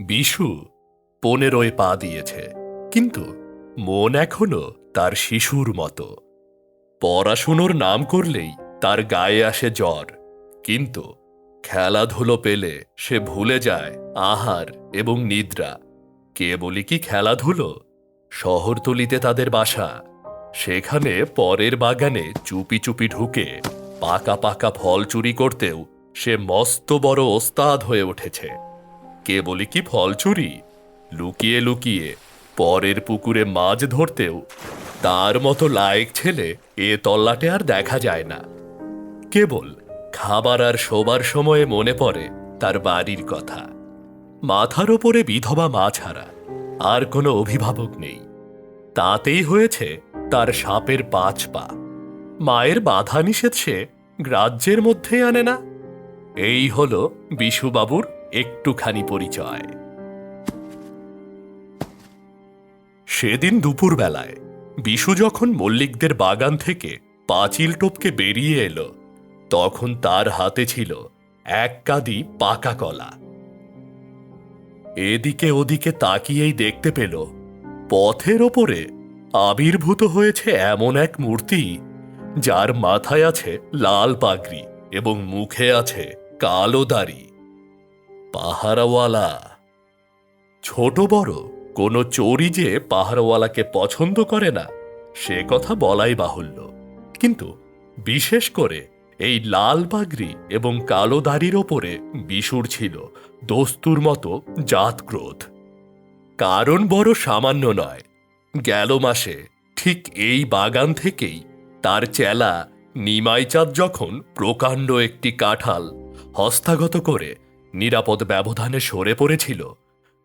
বিশু 15 পা দিয়েছে, কিন্তু মন এখনো তার শিশুর মতো। পড়াশুনোর নাম করলেই তার গায়ে আসে জ্বর, কিন্তু খেলাধুলো পেলে সে ভুলে যায় আহার এবং নিদ্রা। কেবলই কি খেলাধুলো? শহরতলিতে তাদের বাসা, সেখানে পরের বাগানে চুপি চুপি ঢুকে পাকা পাকা ফল চুরি করতেও সে মস্ত বড় ওস্তাদ হয়ে উঠেছে। কেবলই কি ফল চুরি? লুকিয়ে লুকিয়ে পরের পুকুরে মাছ ধরতেও তার মতো লায়েক ছেলে এ তল্লাটে আর দেখা যায় না। কেবল খাবার আর শোবার সময়ে মনে পড়ে তার বাড়ির কথা। মাথার ওপরে বিধবা মা ছাড়া আর কোনো অভিভাবক নেই। তাতেই হয়েছে তার সাপের 5 পা। মায়ের বাধা নিষেধ সে গ্রাহ্যের মধ্যে আনে না। এই হল বিশুবাবুর একটুখানি পরিচয়। সেদিন দুপুরবেলায় বিশু যখন মল্লিকদের বাগান থেকে পাঁচিল টপকে বেরিয়ে এলো, তখন তার হাতে ছিল এক কাঁদি পাকা কলা। এদিকে ওদিকে তাকিয়েই দেখতে পেল পথের ওপরে আবির্ভূত হয়েছে এমন এক মূর্তি, যার মাথায় আছে লাল পাগড়ি এবং মুখে আছে কালো দাড়ি। পাহারাওয়ালা। ছোট বড় কোনো চোরই যে পাহারাওয়ালাকে পছন্দ করে না, সে কথা বলাই বাহুল্য, কিন্তু বিশেষ করে এই লাল পাগড়ি এবং কালো দাড়ির ওপরে বিশুর ছিল দস্তুর মতো জাতক্রোধ। কারণ বড় সামান্য নয়। গেল মাসে ঠিক এই বাগান থেকেই তার চেলা নিমাইচাঁদ যখন প্রকাণ্ড একটি কাঁঠাল হস্তগত করে নিরাপদ ব্যবধানে সরে পড়েছিল,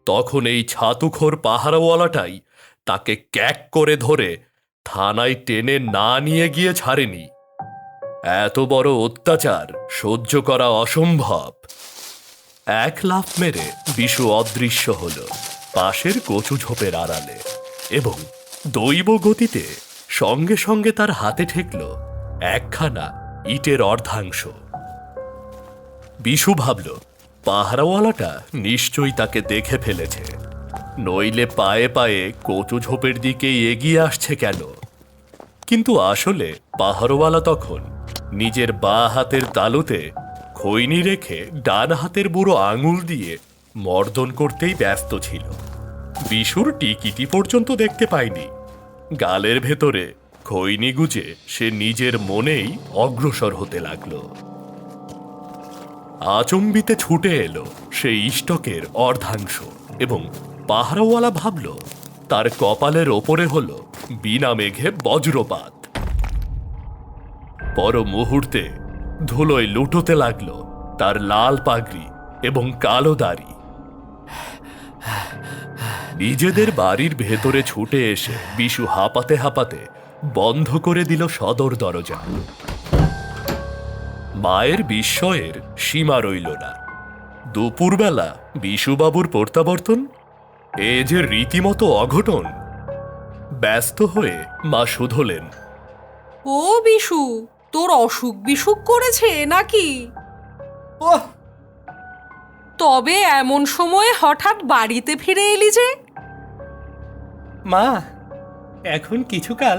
তখন এই ছাতুখোর পাহারাওয়ালাটাই তাকে ক্যাক করে ধরে থানায় টেনে না নিয়ে গিয়ে ছাড়েনি। এত বড় অত্যাচার সহ্য করা অসম্ভব। এক লাফ মেরে বিশু অদৃশ্য হল পাশের কচু ঝোপের আড়ালে, এবং দৈব গতিতে সঙ্গে সঙ্গে তার হাতে ঠেকল একখানা ইটের অর্ধাংশ। বিশু ভাবল পাহারাওয়ালাটা নিশ্চয়ই তাকে দেখে ফেলেছে, নইলে পায়ে পায়ে কচু ঝোপের দিকে এগিয়ে আসছে কেন? কিন্তু আসলে পাহারাওয়ালা তখন নিজের বাঁ হাতের তালুতে খৈনি রেখে ডান হাতের বুড়ো আঙুল দিয়ে মর্দন করতেই ব্যস্ত ছিল। বিশুর টিকিটি পর্যন্ত দেখতে পায়নি। গালের ভেতরে খৈনি গুজে সে নিজের মনেই অগ্রসর হতে লাগল। আচম্বিতে ছুটে এলো সেই ইষ্টকের অর্ধাংশ, এবং পাহারাওয়ালা ভাবল তার কপালের ওপরে হল বিনা মেঘে বজ্রপাত। পর মুহূর্তে ধুলোয় লুটোতে লাগল তার লাল পাগড়ি এবং কালো দাড়ি। নিজেদের বাড়ির ভেতরে ছুটে এসে বিশু হাঁপাতে হাঁপাতে বন্ধ করে দিল সদর দরজা। মায়ের বিস্ময়ের সীমা রইল না। দুপুরবেলা বিশুবাবুর প্রত্যাবর্তন, এ যে রীতিমতো অঘটন। ব্যস্ত হয়ে মা শুধলেন, ও বিশু, তোর অসুখ বিসুখ করেছে নাকি? ওহ, তবে এমন সময়ে হঠাৎ বাড়িতে ফিরে এলি যে? মা, এখন কিছুকাল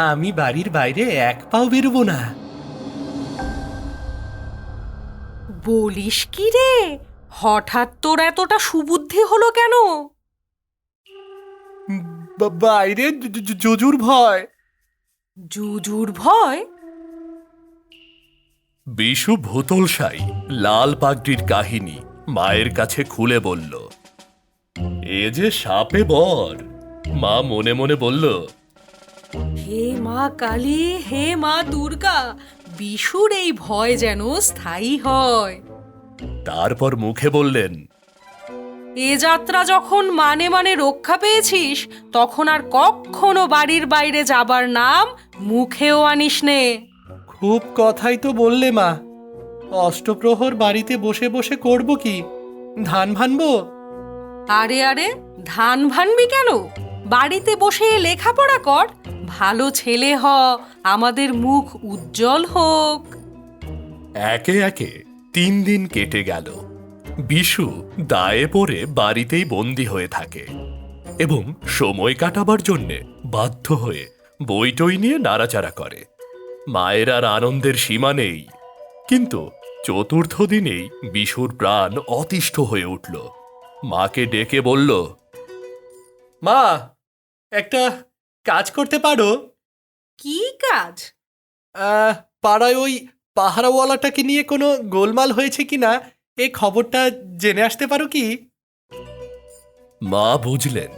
আমি বাড়ির বাইরে এক পাও বেরোবো না। বলিস কি রে, হঠাৎ তোর এতটা সুবুদ্ধি হলো কেন? বাইরে জুজুর ভয়। জুজুর ভয়? বিশু ভূতলসাই লাল পাগড়ির কাহিনী মায়ের কাছে খুলে বলল। এ যে সাপে বর। মা মনে মনে বলল, হে মা কালী, হে মা দুর্গা, বিশুর এই ভয় যেন স্থায়ী হয়। তারপর মুখে বললেন, এ যাত্রা যখন মানে মানে রক্ষা পেয়েছিস, তখন আর কখনো বাড়ির বাইরে যাবার নাম মুখেও আনিস নে। খুব কথাই তো বললে মা। অষ্টপ্রহর বাড়িতে বসে বসে করব কি? ধান ভানবো? আরে আরে, ধান ভানবি কেন? বাড়িতে বসে লেখাপড়া কর, ভালো ছেলে হ, আমাদের মুখ উজ্জ্বল হোক। একে একে 3 দিন কেটে গেল। বিশু দায়ে পড়ে বাড়িতেই বন্দি হয়ে থাকে এবং সময় কাটাবার জন্যে বাধ্য হয়ে বইটই নিয়ে নাড়াচাড়া করে। মায়ের আর আনন্দের সীমা নেই, কিন্তু চতুর্থ দিনেই বিশুর প্রাণ অতিষ্ঠ হয়ে উঠল। মাকে ডেকে বলল, মা, একটা কাজ করতে পারো? কি কাজ? পাড়ায় ওই পাহারাওয়ালাটাকে নিয়ে কোনো গোলমাল হয়েছে কিনা এই খবরটা জেনে আসতে পারো কি? মা বুঝলেন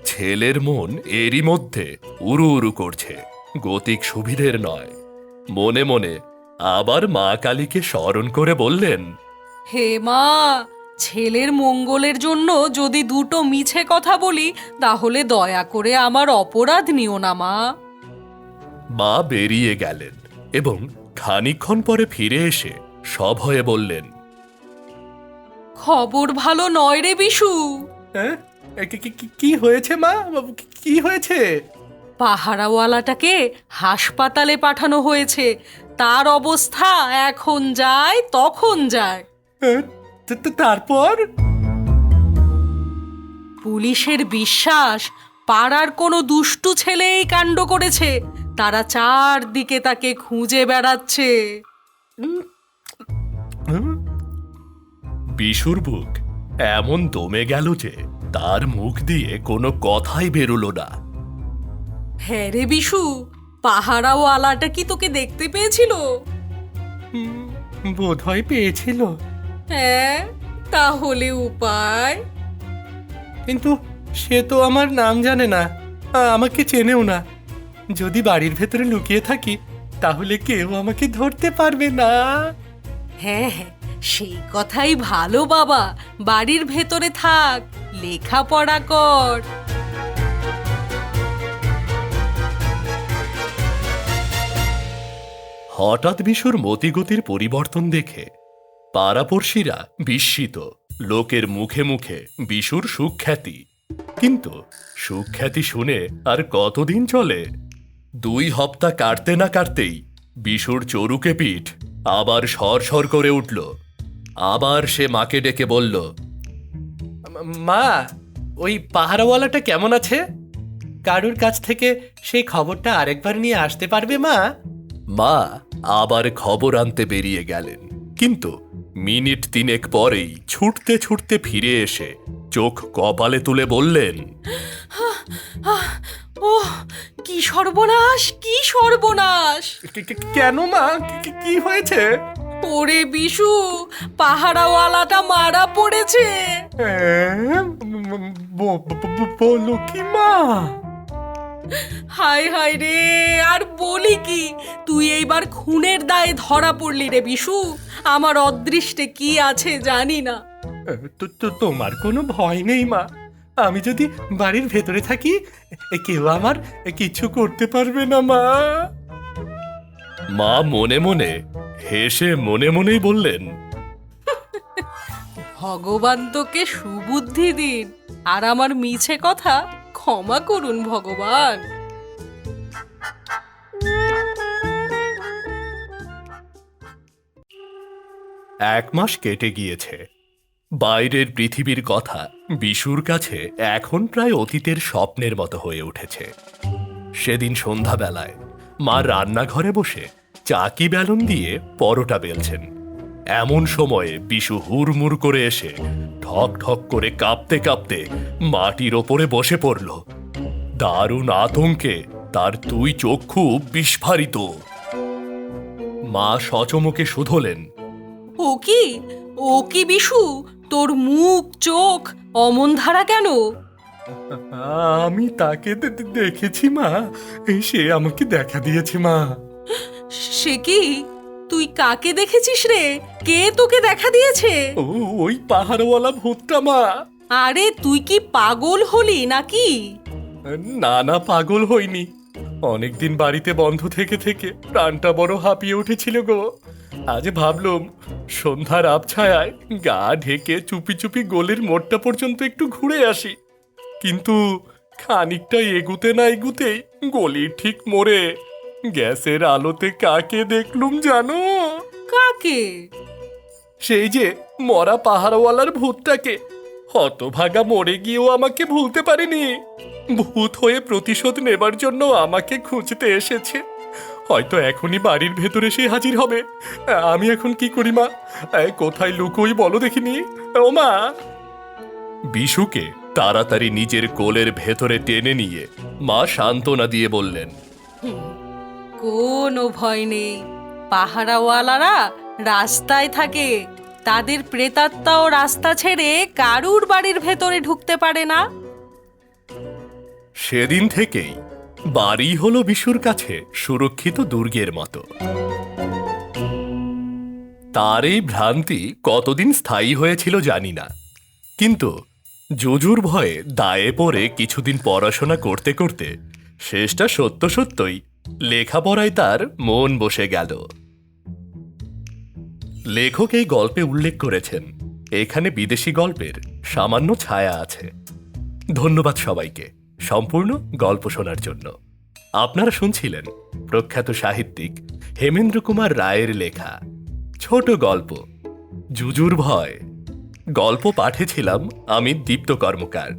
ছেলের মন এরই মধ্যে উড়ু উড়ু করছে, গতিক সুবিধের নয়। মনে মনে আবার মা কালীকে স্মরণ করে বললেন, হে মা, ছেলের মঙ্গলের জন্য যদি দুটো মিছে কথা বলি তাহলে দয়া করে আমার অপরাধ নিও না মা। মা বেরিয়ে গেলেন এবং খানিকক্ষণ পরে ফিরে এসে সভয়ে বললেন, খবর ভালো নয় রে বিশু। হ্যাঁ, কি হয়েছে মা? কি হয়েছে? পাহারাওয়ালাটাকে হাসপাতালে পাঠানো হয়েছে। তার অবস্থা এখন যায় তখন যায়। তারপর? পুলিশের বিশ্বাস পাড়ার কোনো দুষ্টু ছেলে এই কাণ্ড করেছে। তারা চারদিকে তাকে খুঁজে বেড়াচ্ছে। বিশুর বুক এমন দমে গেল যে তার মুখ দিয়ে কোনো কথাই বেরোলো না। হ্যাঁ রে বিশু, পাহারাওয়ালাটা কি তোকে দেখতে পেয়েছিল? বোধহয় পেয়েছিল, হ্যাঁ, তাহলে উপায়? কিন্তু সে তো আমার নাম জানে না, আমাকে চেনেও না। যদি বাড়ির ভেতরে লুকিয়ে থাকি তাহলে কেউ আমাকে ধরতে পারবে না। হ্যাঁ হ্যাঁ, সেই কথাই ভালো বাবা। বাড়ির ভেতরে থাক, লেখাপড়া কর। হঠাৎ বিশুর মতিগতির পরিবর্তন দেখে পাড়াপড়শিরা বিস্মিত। লোকের মুখে মুখে বিশুর সুখ্যাতি, কিন্তু সুখ্যাতি শুনে আর কতদিন চলে? 2 হপ্তা কাটতে না কাটতেই বিশুর চরুকে পিঠ আবার সরসর করে উঠল। আবার সে মাকে ডেকে বলল, মা, ওই পাহারাওয়ালাটা কেমন আছে? কারুর কাছ থেকে সেই খবরটা আরেকবার নিয়ে আসতে পারবে মা? মা আবার খবর আনতে বেরিয়ে গেলেন, কিন্তু মিনিট 3 পরেই ছুটতে ছুটতে ফিরে এসে চোখ কপালে তুলে বললেন, ওহ, কি সর্বনাশ, কি সর্বনাশ! কেন মা, কি হয়েছে? ওরে বিশু, পাহারাওয়ালাটা মারা পড়েছে। বলো কি মা? হায় হায় রে, আর বলি কি, তুই এইবার খুনের দায়ে ধরা পড়লি রে বিশু। আমার অদৃষ্টে কি আছে জানি না। তোমার কোনো ভয় নেই মা। আমি যদি বাড়ির ভেতরে থাকি কেউ আমার কিছু করতে পারবে না মা। মা মনে মনে হেসে মনে মনেই বললেন, ভগবান তোকে সুবুদ্ধি দিন, আর আমার মিছে কথা ক্ষমা করুন ভগবান। 1 মাস কেটে গিয়েছে। বাইরের পৃথিবীর কথা বিশুর কাছে এখন প্রায় অতীতের স্বপ্নের মতো হয়ে উঠেছে। সেদিন সন্ধ্যাবেলায় মা রান্নাঘরে বসে চাকি বেলুন দিয়ে পরোটা বেলছেন। এমন সময়ে বিশু হুড়মুড় করে এসে ঠক ঠক করে কাঁপতে কাঁপতে মাটির ওপরে বসে পড়ল। দারুণ আতঙ্কে তার 2 চক্ষু বিস্ফারিত। মা সচমকে শুধোলেন, ও কি বিশু, তোর মুখ চোখ অমন ধারা কেন? আমি তাকে দেখেছি মা, সে আমাকে দেখা দিয়েছে মা। সে কি? তুই কাকে দেখেছিস রে? কে তোকে দেখা দিয়েছে? ওই পাহাড়ওয়ালা ভূতটা মা। আরে তুই কি পাগল হলি নাকি? না, পাগল হইনি। অনেকদিন বাড়িতে বন্ধ থেকে থেকে প্রাণটা বড় হাঁপিয়ে উঠেছিল গো। আজ ভাবলুম সন্ধ্যার আবছায়ায় গা ঢেকে চুপি চুপি গলির মোড়টা পর্যন্ত একটু ঘুরে আসি, কিন্তু খানিকটা এগুতে না এগুতেই গলির ঠিক মোড়ে গ্যাসের আলোতে কাকে দেখলুম জানো? কাকে? সেই যে মরা পাহাড়ওয়ালার ভূতটাকে। হতভাগা মরে গিয়েও আমাকে ভুলতে পারেনি। ভূত হয়ে প্রতিশোধ নেবার জন্য আমাকে খুঁজতে এসেছে। হয়তো এখনই বাড়ির ভেতরে সে হাজির হবে। আমি এখন কি করি মা? কোথায় লুকোই বলো দেখিনি। ও মা! বিশুকে তাড়াতাড়ি নিজের কোলের ভেতরে টেনে নিয়ে মা সান্ত্বনা দিয়ে বললেন, কোনো ভয় নেই, পাহারাওয়ালারা রাস্তায় থাকে, তাদের প্রেতাত্মাও রাস্তা ছেড়ে কারুর বাড়ির ভেতরে ঢুকতে পারে না। সেদিন থেকেই বাড়ি হলো বিশুর কাছে সুরক্ষিত দুর্গের মতো। তার এই ভ্রান্তি কতদিন স্থায়ী হয়েছিল জানি না, কিন্তু জুজুর ভয়ে দায়ে পড়ে কিছুদিন পড়াশোনা করতে করতে শেষটা সত্য সত্যই লেখাপড়ায় তার মন বসে গেল। লেখক এই গল্পে উল্লেখ করেছেন এখানে বিদেশি গল্পের সামান্য ছায়া আছে। ধন্যবাদ সবাইকে সম্পূর্ণ গল্প শোনার জন্য। আপনারা শুনছিলেন প্রখ্যাত সাহিত্যিক হেমেন্দ্র কুমার রায়ের লেখা ছোট গল্প জুজুর ভয়। গল্প পাঠে ছিলাম আমি দীপ্ত কর্মকার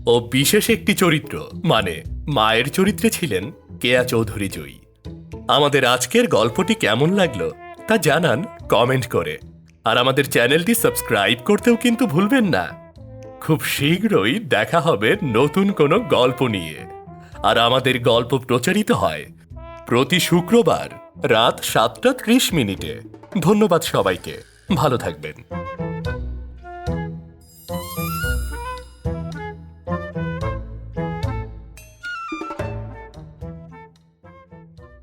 ও বিশেষ একটি চরিত্র মানে মায়ের চরিত্রে ছিলেন কেয়া চৌধুরী জয়ী। আমাদের আজকের গল্পটি কেমন লাগলো তা জানান কমেন্ট করে, আর আমাদের চ্যানেলটি সাবস্ক্রাইব করতেও কিন্তু ভুলবেন না। খুব শীঘ্রই দেখা হবে নতুন কোনো গল্প নিয়ে। আর আমাদের গল্প প্রচারিত হয় প্রতি শুক্রবার রাত 7:30 ধন্যবাদ সবাইকে, ভালো থাকবেন।